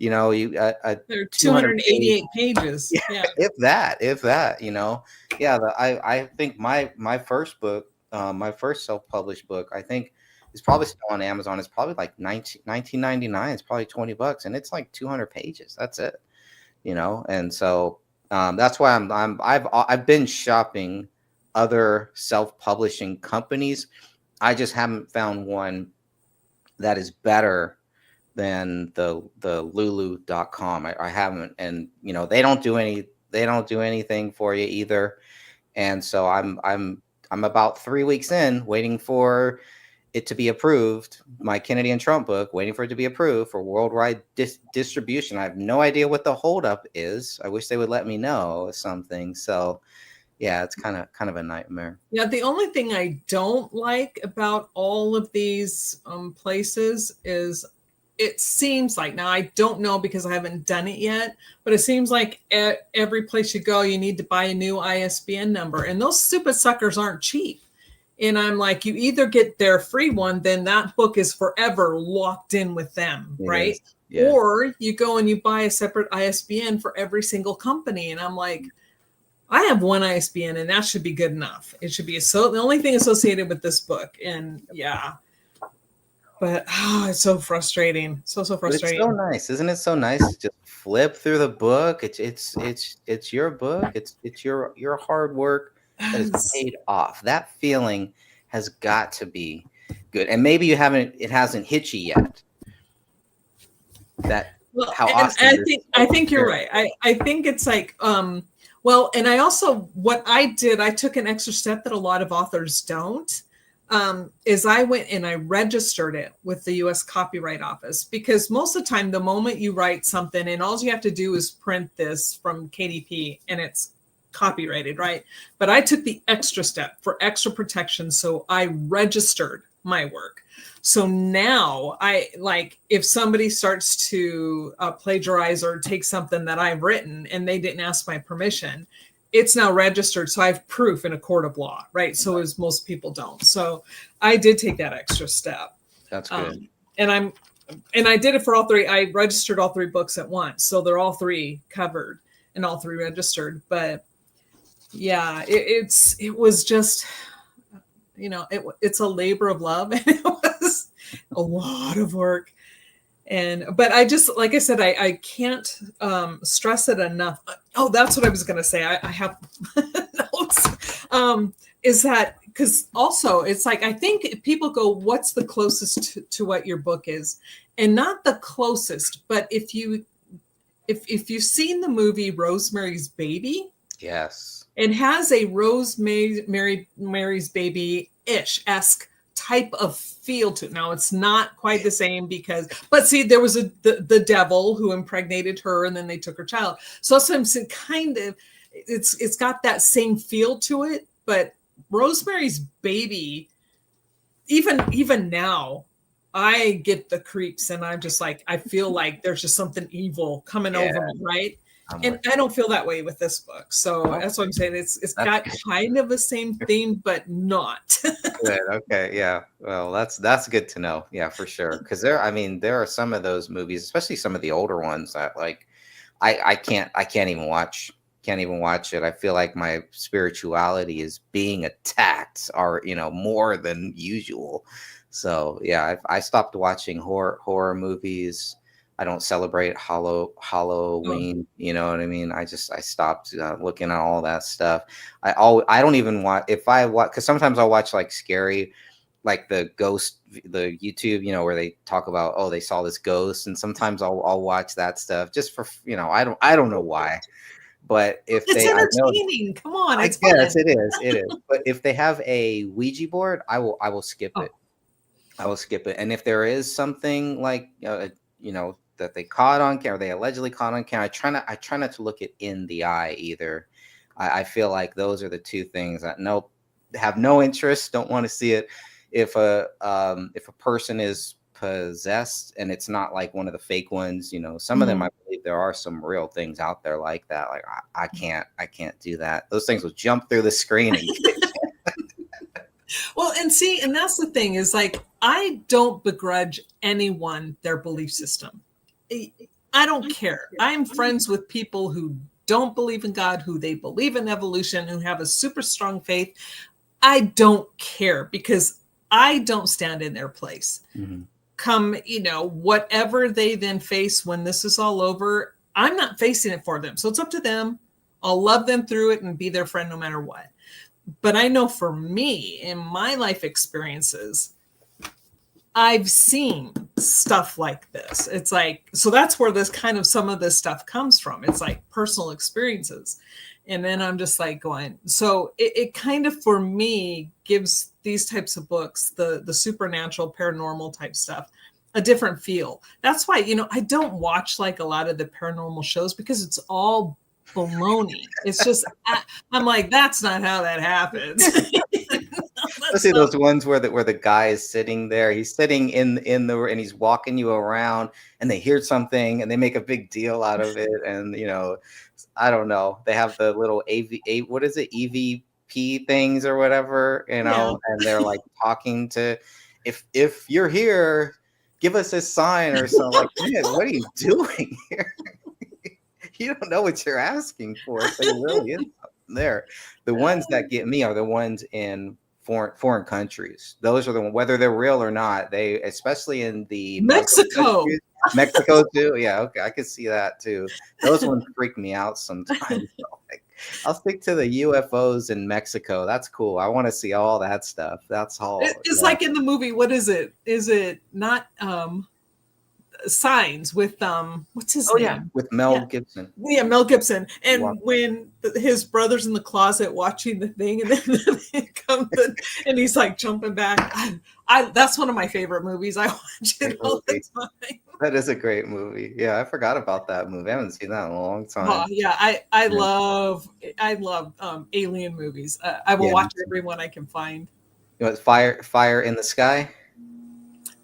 There are 288 pages. Yeah. If that, yeah. I think my first book, my first self-published book, I think is probably still on Amazon. It's probably like $19.99. It's probably $20, and it's like 200 pages. That's it, And so that's why I've been shopping other self-publishing companies. I just haven't found one that is better than the lulu.com. I haven't, and they don't do anything for you either. And so I'm about 3 weeks in, waiting for it to be approved, my Kennedy and Trump book, waiting for it to be approved for worldwide distribution. I have no idea what the holdup is. I wish they would let me know something. So yeah, it's kind of a nightmare. Yeah, the only thing I don't like about all of these places is it seems like, now I don't know because I haven't done it yet, but it seems like at every place you go, you need to buy a new ISBN number, and those stupid suckers aren't cheap. And I'm like, you either get their free one, then that book is forever locked in with them, right? Yeah. Or you go and you buy a separate ISBN for every single company. And I'm like, I have one ISBN and that should be good enough. It should be the only thing associated with this book. And yeah. But it's so frustrating. So frustrating. It's so nice, isn't it? So nice to just flip through the book. It's your book. It's your hard work that is paid off. That feeling has got to be good. And maybe it hasn't hit you yet. How awesome. I think you're right. I think it's like well, and I also, what I did, I took an extra step that a lot of authors don't. Is I went and I registered it with the U.S. Copyright Office, because most of the time, the moment you write something and all you have to do is print this from KDP and it's copyrighted, right? But I took the extra step for extra protection. So I registered my work. So now if somebody starts to plagiarize or take something that I've written and they didn't ask my permission, it's now registered. So I have proof in a court of law, right? So as most people don't. So I did take that extra step. That's good. And I did it for all three. I registered all three books at once. So they're all three covered and all three registered. But yeah, it was just, it's a labor of love. And it was a lot of work. But I just, like I said, I can't stress it enough. Oh, that's what I was going to say. I have notes. Is that because also it's like, I think people go, what's the closest to what your book is? And not the closest, but if you've seen the movie Rosemary's Baby. Yes. It has a Rosemary's Baby-ish esque type of feel to it. Now it's not quite the same but see, there was the devil who impregnated her, and then they took her child. So that's what I'm saying, kind of, it's got that same feel to it. But Rosemary's Baby, even now, I get the creeps, and I'm just like, I feel like there's just something evil coming over me, right? And I don't feel that way with this book. So that's what I'm saying. It's got kind of the same theme, but not. Good. Okay. Yeah. Well, that's good to know. Yeah, for sure. Because there are some of those movies, especially some of the older ones, that like I can't even watch. Can't even watch it. I feel like my spirituality is being attacked, or more than usual. So yeah, I stopped watching horror movies. I don't celebrate Halloween. You know what I mean? I stopped looking at all that stuff. I don't even watch, if I watch, because sometimes I'll watch like scary, like the YouTube, where they talk about, oh, they saw this ghost, and sometimes I'll watch that stuff just for I don't know why. But if it's entertaining, come on, it's fun. Yes, it is. But if they have a Ouija board, I will skip it. I will skip it. And if there is something like that they caught on camera, they allegedly caught on camera, I try not to look it in the eye either. I feel like those are the two things that have no interest, don't want to see it. If a person is possessed, and it's not like one of the fake ones, some of them, I believe there are some real things out there like that. Like I can't do that. Those things will jump through the screen and well, and that's the thing, is like, I don't begrudge anyone their belief system. I don't care. I'm friends with people who don't believe in God, who they believe in evolution, who have a super strong faith. I don't care, because I don't stand in their place. Come, whatever they then face when this is all over, I'm not facing it for them. So it's up to them. I'll love them through it and be their friend no matter what. But I know for me, in my life experiences, I've seen stuff like this. It's like, so that's where this kind of, some of this stuff comes from. It's like personal experiences. And then I'm just like going, so it kind of, for me, gives these types of books, the supernatural, paranormal type stuff, a different feel. That's why, I don't watch like a lot of the paranormal shows, because it's all baloney. It's just, I'm like, that's not how that happens. Let's see those ones where the guy is sitting there. He's sitting in the, and he's walking you around, and they hear something and they make a big deal out of it. And I don't know. They have the little what is it, EVP things or whatever, and they're like talking to, if you're here, give us a sign or something. Like, man, what are you doing here? You don't know what you're asking for. So it really is there. The ones that get me are the ones in foreign countries. Those are the ones, whether they're real or not. They, especially in the Mexico too. Yeah, okay, I could see that too. Those ones freak me out sometimes. Like, I'll stick to the UFOs in Mexico. That's cool. I want to see all that stuff. That's all. It's like in the movie. What is it? Is it not Signs with what's his name? Yeah, with Mel Gibson. Yeah, Mel Gibson. And when his brother's in the closet watching the thing, and then and he's like jumping back. That's one of my favorite movies. I watch it all the time. That is a great movie. Yeah, I forgot about that movie. I haven't seen that in a long time. Yeah, I love alien movies. I will watch every one I can find. Fire in the Sky?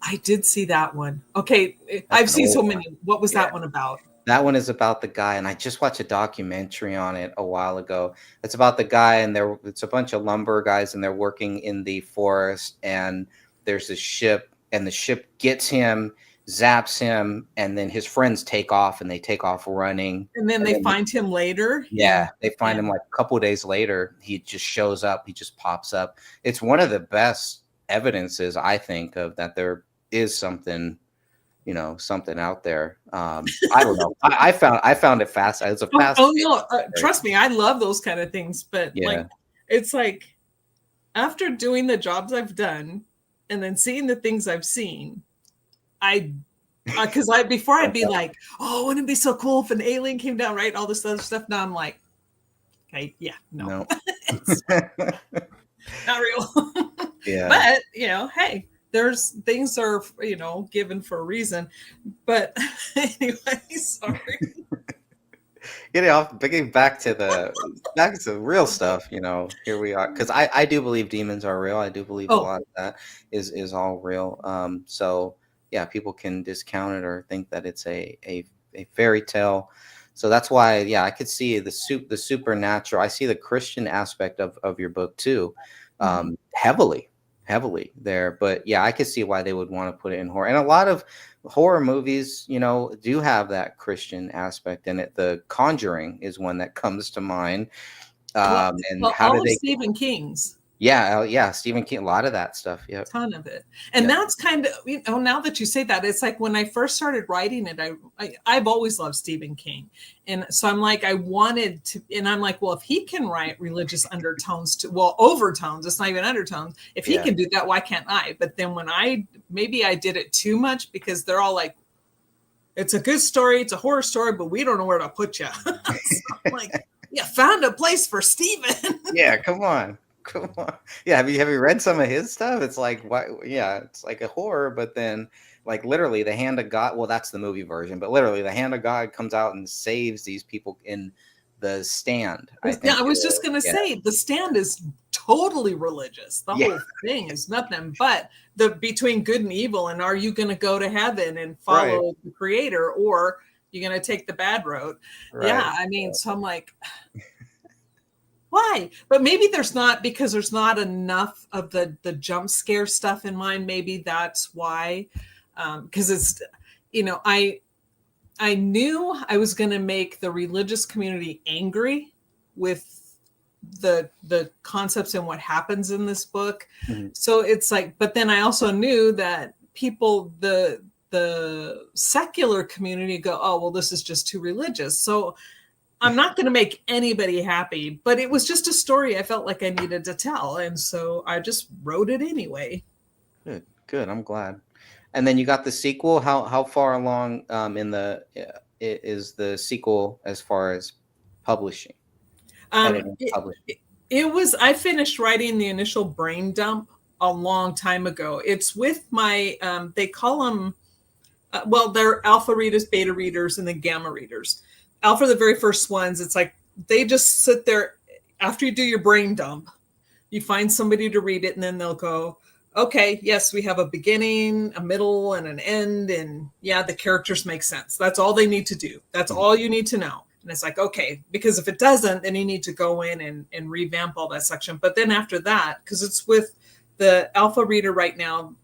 I did see that one. Okay, I've seen so many. What was that one about? That one is about the guy, and I just watched a documentary on it a while ago. It's about the guy, and it's a bunch of lumber guys, and they're working in the forest, and there's a ship, and the ship gets him, zaps him, and then his friends take off, and they take off running. And then they find him later? Yeah, they find him like a couple of days later. He just shows up. He just pops up. It's one of the best evidences, I think, of that there is something, something out there. I don't know. I found it fascinating. It's a fascinating. Oh no, trust me, I love those kind of things. But like, it's like, after doing the jobs I've done and then seeing the things I've seen, because before I'd be like, oh, wouldn't it be so cool if an alien came down, right? All this other stuff. Now I'm like, okay, yeah, no. Not real. Yeah. But, hey, there's things are, given for a reason. But anyway, sorry. Getting off, getting back to real stuff. Here we are, because I do believe demons are real. I do believe a Oh, lot of that is all real. So yeah, people can discount it or think that it's a fairy tale. So that's why, yeah, I could see the supernatural. I see the Christian aspect of your book too, mhm. heavily there. But yeah, I could see why they would want to put it in horror. And a lot of horror movies, do have that Christian aspect in it. The Conjuring is one that comes to mind. Well, And well, how all do of they? Stephen King's. Yeah, Stephen King, a lot of that stuff. Yep, Ton of it. And yep, that's kind of, now that you say that, it's like when I first started writing it, I've always loved Stephen King. And so I'm like, I wanted to, and I'm like, well, if he can write religious undertones to, well, overtones, it's not even undertones. If he yeah, can do that, why can't I? But then maybe I did it too much because they're all like, it's a good story, it's a horror story, but we don't know where to put you. So I'm like, yeah, found a place for Stephen. yeah. Come on, come on. Yeah, have you read some of his stuff? It's like what? Yeah, it's like a horror, but then like literally the hand of God. Well, that's the movie version, but literally the hand of God comes out and saves these people in the Stand. I Yeah, think I it was just is. going to Yeah, say the Stand is totally religious. The yeah, whole thing is nothing but the between good and evil. And are you going to go to heaven and right, follow the creator, or you're going to take the bad road? right. Yeah, I mean, so I'm like, why? But maybe because there's not enough of the jump scare stuff in mine. Maybe that's why. Because it's, I knew I was going to make the religious community angry with the concepts and what happens in this book. Mhm. So it's like, but then I also knew that people, the secular community go, oh, well, this is just too religious. So I'm not going to make anybody happy, but it was just a story I felt like I needed to tell. And so I just wrote it anyway. Good, good. I'm glad. And then you got the sequel. How far along in is the sequel as far as publishing, Um, editing, it, publishing? it was, I finished writing the initial brain dump a long time ago. It's with my, they call them, well, they're alpha readers, beta readers, and then gamma readers. Alpha, the very first ones, it's like they just sit there after you do your brain dump. You find somebody to read it, and then they'll go, okay, yes, we have a beginning, a middle, and an end. And yeah, the characters make sense. That's all they need to do. That's Mhm. all you need to know. And it's like, okay, because if it doesn't, then you need to go in and revamp all that section. But then after that, because it's with the alpha reader right now,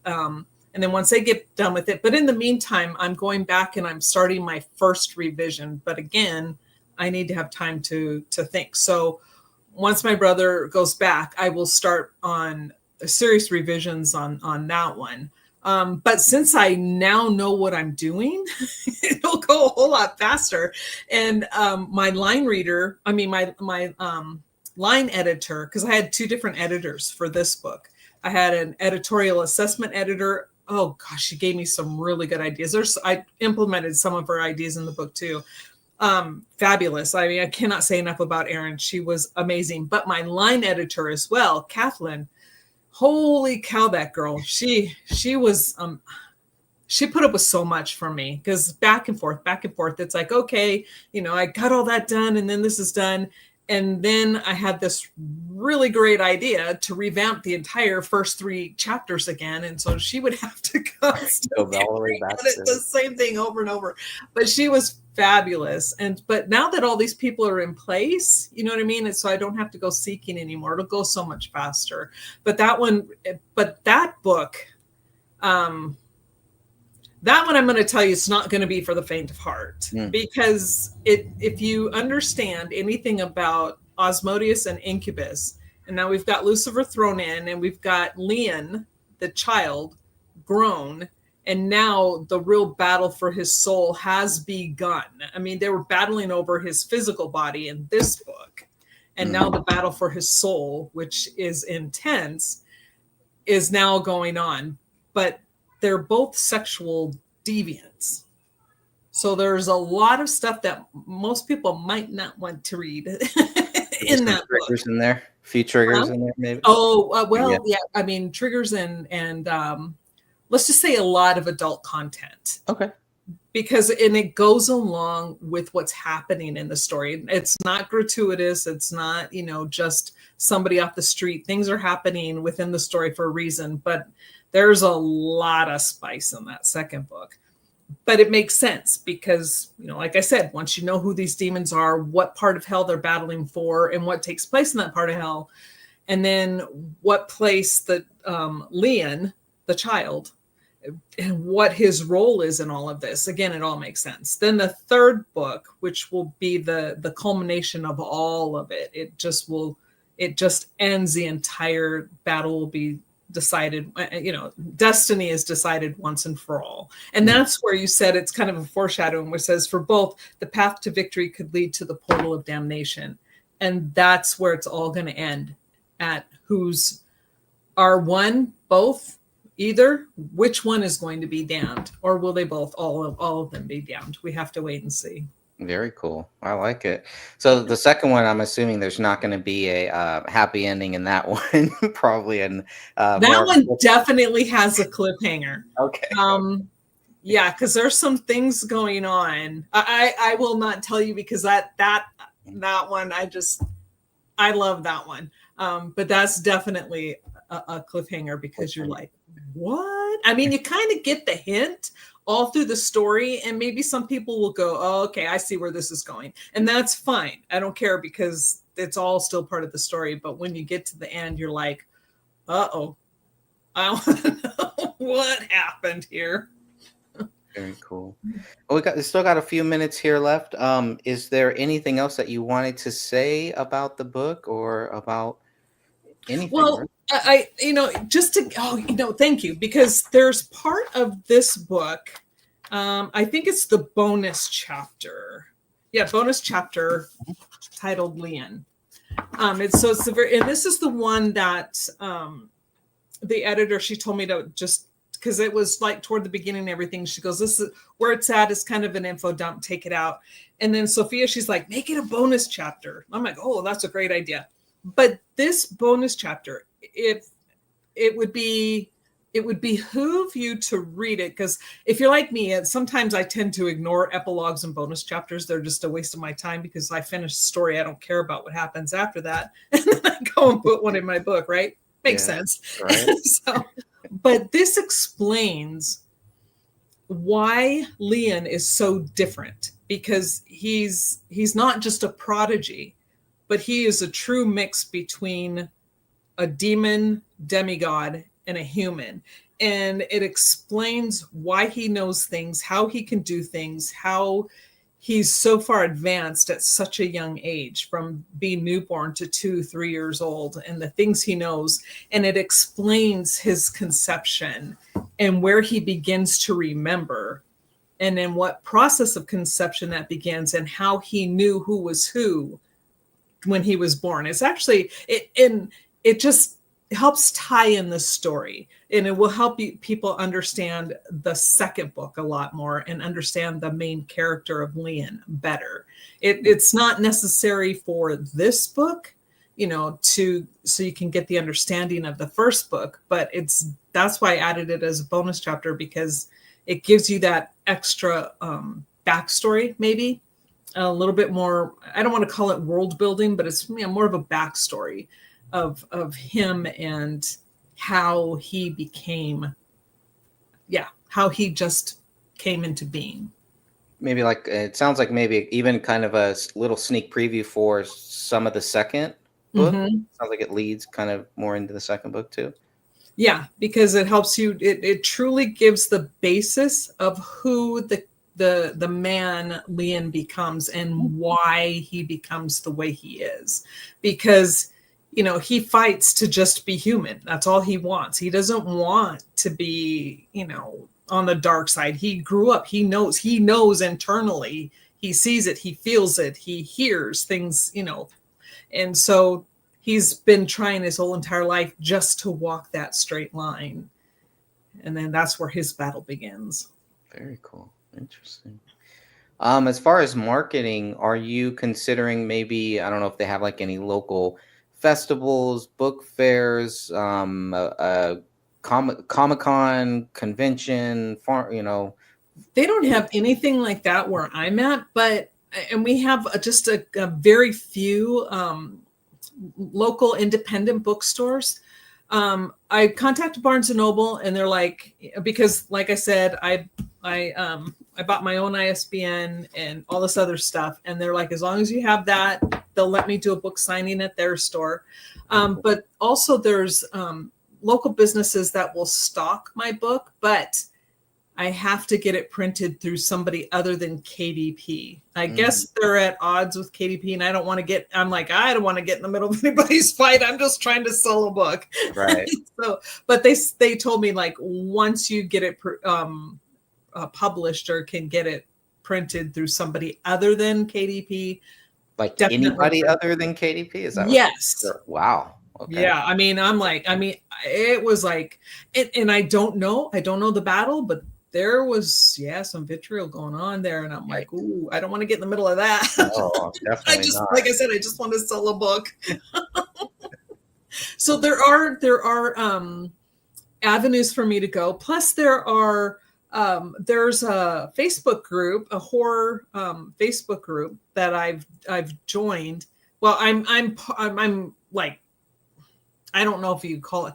and then once they get done with it, but in the meantime, I'm going back and I'm starting my first revision. But again, I need to have time to think. So once my brother goes back, I will start on serious revisions on that one. But since I now know what I'm doing, it'll go a whole lot faster. And my line reader, I mean my line editor, because I had two different editors for this book. I had an editorial assessment editor. Oh gosh, she gave me some really good ideas. I implemented some of her ideas in the book too. Fabulous. I mean, I cannot say enough about Erin. She was amazing. But my line editor as well, Kathleen, holy cow, that girl. She was she put up with so much from me, because back and forth, back and forth. It's like, okay, I got all that done, and then this is done. And then I had this really great idea to revamp the entire first three chapters again. And so she would have to Go constantly all the way back edit the to. same thing over and over. But she was fabulous. But now that all these people are in place, you know what I mean? And so I don't have to go seeking anymore. It'll go so much faster. But that book, that one I'm going to tell you, it's not going to be for the faint of heart, Mm, because if you understand anything about Osmodeus and Incubus, and now we've got Lucifer thrown in, and we've got Leon, the child, grown, and now the real battle for his soul has begun. I mean, they were battling over his physical body in this book, and now mm. the battle for his soul, which is intense, is now going on. But they're both sexual deviants. So there's a lot of stuff that most people might not want to read in some that book. triggers in there. A few triggers in there, maybe. Oh, Yeah. well, yeah. I mean, triggers and let's just say a lot of adult content. Okay. Because and it goes along with what's happening in the story. It's not gratuitous. It's not, just somebody off the street. Things are happening within the story for a reason, but there's a lot of spice in that second book. But it makes sense because, like I said, once you know who these demons are, what part of hell they're battling for, and what takes place in that part of hell, and then what place that Leon, the child, and what his role is in all of this. Again, it all makes sense. Then the third book, which will be the culmination of all of it, it just ends. The entire battle will be decided. Destiny is decided once and for all. And that's where you said it's kind of a foreshadowing, which says for both, the path to victory could lead to the portal of damnation. And that's where it's all going to end, at who's are one, both, either, which one is going to be damned, or will they both, all of them be damned? We have to wait and see. Very cool. I like it. So the second one, I'm assuming there's not going to be a happy ending in that one, probably. And that one definitely has a cliffhanger. Okay. Yeah, because there's some things going on. I will not tell you because that one I love that one. But that's definitely a cliffhanger because you're like, what? I mean, you kind of get the hint all through the story, and maybe some people will go, oh, okay, I see where this is going. And that's fine. I don't care because it's all still part of the story. But when you get to the end, you're like, uh-oh, I want to know what happened here. Very cool. Well, we still got a few minutes here left. Is there anything else that you wanted to say about the book or about anything? Well, thank you, because there's part of this book. I think it's the bonus chapter. Yeah, bonus chapter titled Leon. And this is the one that the editor, she told me to just, because it was like toward the beginning and everything, she goes, this is where it's at, is kind of an info dump, take it out. And then Sophia, she's like, make it a bonus chapter. I'm like, oh, that's a great idea. But this bonus chapter, it would behoove you to read it, because if you're like me, sometimes I tend to ignore epilogues and bonus chapters. They're just a waste of my time because I finish the story. I don't care about what happens after that. And then I go and put one in my book, right? Makes sense. Right. But this explains why Leon is so different, because he's not just a prodigy, but he is a true mix between a demon demigod and a human. And it explains why he knows things, how he can do things, how he's so far advanced at such a young age, from being newborn to 2-3 years old, and the things he knows. And it explains his conception and where he begins to remember, and in what process of conception that begins, and how he knew who was who when he was born. It's actually, it just helps tie in the story, and it will help people understand the second book a lot more and understand the main character of Leon better. It's not necessary for this book, so you can get the understanding of the first book, but that's why I added it as a bonus chapter, because it gives you that extra backstory, maybe a little bit more. I don't want to call it world building, but it's more of a backstory of him and how he became, how he just came into being. Maybe like, it sounds like maybe even kind of a little sneak preview for some of the second book. Mm-hmm. Sounds like it leads kind of more into the second book too. Yeah, because it helps you. It truly gives the basis of who the man Leon becomes and why he becomes the way he is. Because he fights to just be human. That's all he wants. He doesn't want to be, on the dark side. He grew up. He knows internally. He sees it. He feels it. He hears things, and so he's been trying his whole entire life just to walk that straight line. And then that's where his battle begins. Very cool. Interesting. As far as marketing, are you considering maybe, I don't know if they have like any local festivals, book fairs, a Comic-Con convention, They don't have anything like that where I'm at, but and we have just a very few local independent bookstores. I contacted Barnes and Noble, and they're like, because like I said, I bought my own ISBN and all this other stuff, and they're like, as long as you have that, they'll let me do a book signing at their store. But also, there's local businesses that will stock my book, but I have to get it printed through somebody other than KDP. I guess they're at odds with KDP, and I don't want to get. I'm like, I don't want to get in the middle of anybody's fight. I'm just trying to sell a book. Right. So, but they told me, like, once you get it published or can get it printed through somebody other than KDP, Like definitely anybody print. other than KDP? Is that what? Yes. Wow. Okay. Yeah, I mean, it was like, and I don't know the battle, but there was, some vitriol going on there, and I'm like, ooh, I don't want to get in the middle of that. No, definitely not. Like I said, I just want to sell a book. So there are avenues for me to go. Plus, there's a Facebook group, a horror Facebook group that I've joined. Well, I'm like, I don't know if you call it,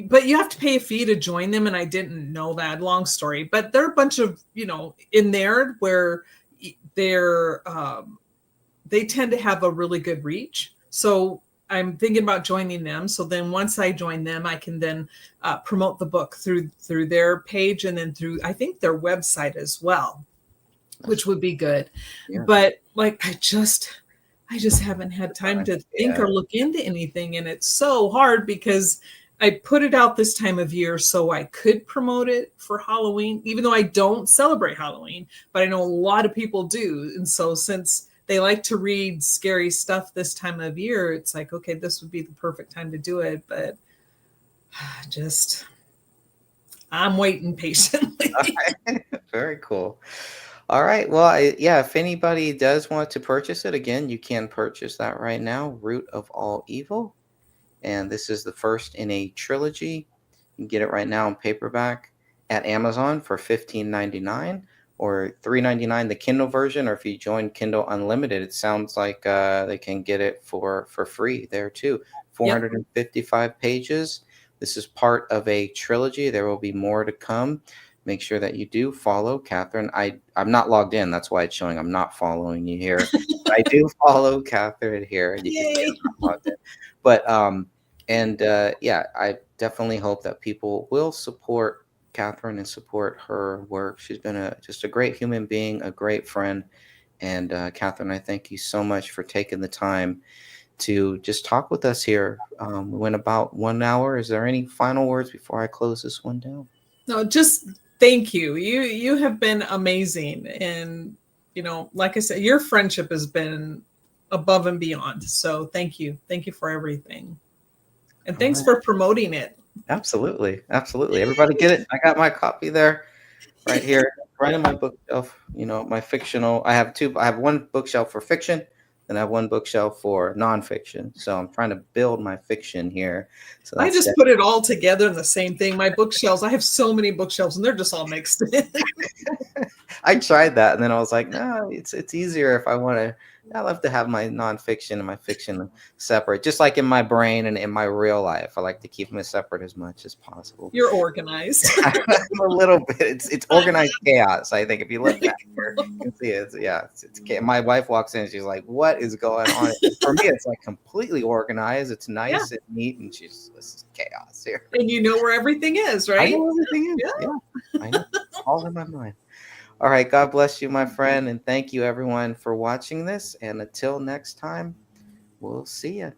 but you have to pay a fee to join them, and I didn't know that. Long story, but there are a bunch of, in there where they tend to have a really good reach. So I'm thinking about joining them. So then once I join them, I can then promote the book through their page, and then through, I think, their website as well, which would be good. Yeah. But like, I just haven't had time to think or look into anything. And it's so hard because I put it out this time of year so I could promote it for Halloween, even though I don't celebrate Halloween, but I know a lot of people do. And so since they like to read scary stuff this time of year, it's like, okay, this would be the perfect time to do it. But I'm waiting patiently. Very cool. All right. Well, if anybody does want to purchase it, again, you can purchase that right now, Root of All Evil. And this is the first in a trilogy. You can get it right now in paperback at Amazon for $15.99 or $3.99 the Kindle version. Or if you join Kindle Unlimited, it sounds like they can get it for free there too. 455 pages. This is part of a trilogy. There will be more to come. Make sure that you do follow Catherine. I'm not logged in. That's why it's showing I'm not following you here. I do follow Catherine here. You can see I'm not logged in. But I definitely hope that people will support Catherine and support her work. She's been just a great human being, a great friend. And Catherine, I thank you so much for taking the time to just talk with us here. We went about 1 hour. Is there any final words before I close this one down? No, just thank you. You have been amazing. And, like I said, your friendship has been above and beyond. So thank you. Thank you for everything. And thanks for promoting it. Absolutely. Absolutely. Everybody get it. I got my copy there right here, right on my bookshelf. My fictional. I have one bookshelf for fiction, and I have one bookshelf for nonfiction. So I'm trying to build my fiction here. So I just put it all together in the same thing. My bookshelves, I have so many bookshelves, and they're just all mixed in. I tried that, and then I was like, no, it's easier if I want to. I love to have my nonfiction and my fiction separate, just like in my brain and in my real life. I like to keep them as separate as much as possible. You're organized. I'm a little bit. It's organized chaos. I think if you look back here, you can see it. It's my wife walks in and she's like, "What is going on?" For me, it's like completely organized. It's nice and neat, and this is chaos here. And you know where everything is, right? I know everything is. Yeah. I know. It's all in my mind. All right. God bless you, my friend. And thank you, everyone, for watching this. And until next time, we'll see you.